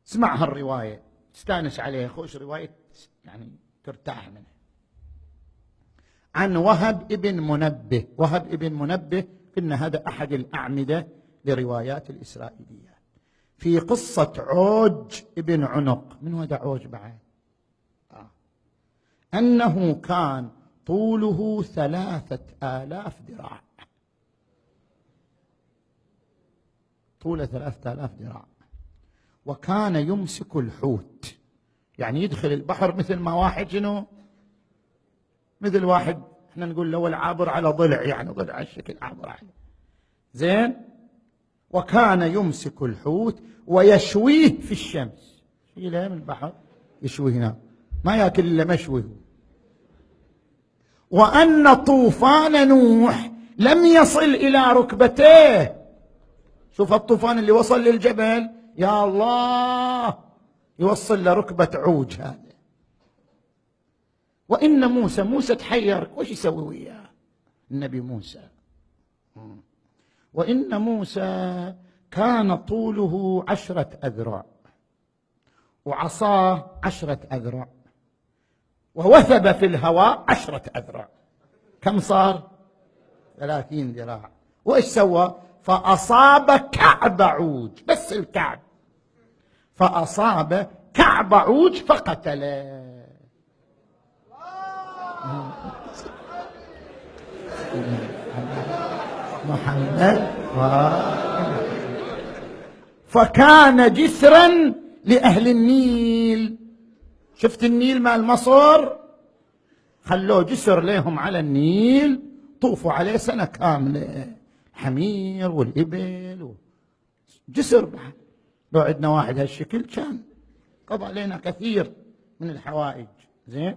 اسمع هالرواية تستانس عليها، خوش رواية يعني ترتاح منها. عن وهب ابن منبه. وهب ابن منبه قلنا هذا أحد الأعمدة لروايات الإسرائيليات. في قصة عوج ابن عنق. من هذا عوج بعد؟ أنه كان طوله 3000 ذراع. طوله 3000 ذراع. وكان يمسك الحوت، يعني يدخل البحر مثل ما واحد شنو؟ مثل واحد احنا نقول له العابر على ضلع، يعني ضلع الشكل عابر عليه. زين. وكان يمسك الحوت ويشويه في الشمس. يشيله من البحر يشويه هنا، ما ياكل الا مشوي. وأن طوفان نوح لم يصل إلى ركبتيه. شوف الطوفان اللي وصل للجبل، يا الله، يوصل لركبة عوج هذا. وإن موسى تحير وش يسوي وياه النبي موسى. وإن موسى كان طوله 10 أذرع وعصاه 10 أذرع ووثب في الهواء 10 أذرع. كم صار؟ 30 ذراع. وإيش سوى؟ فأصاب كعب عوج، بس الكعب، فأصاب كعب عوج فقتله. محمد. فكان جسرا لأهل النيل. شفت النيل مال مصر؟ خلوه جسر لهم على النيل، طوفوا عليه سنة كاملة، حمير والإبل جسر بعد. لو عندنا واحد هالشكل كان قضى علينا كثير من الحوائج. زين.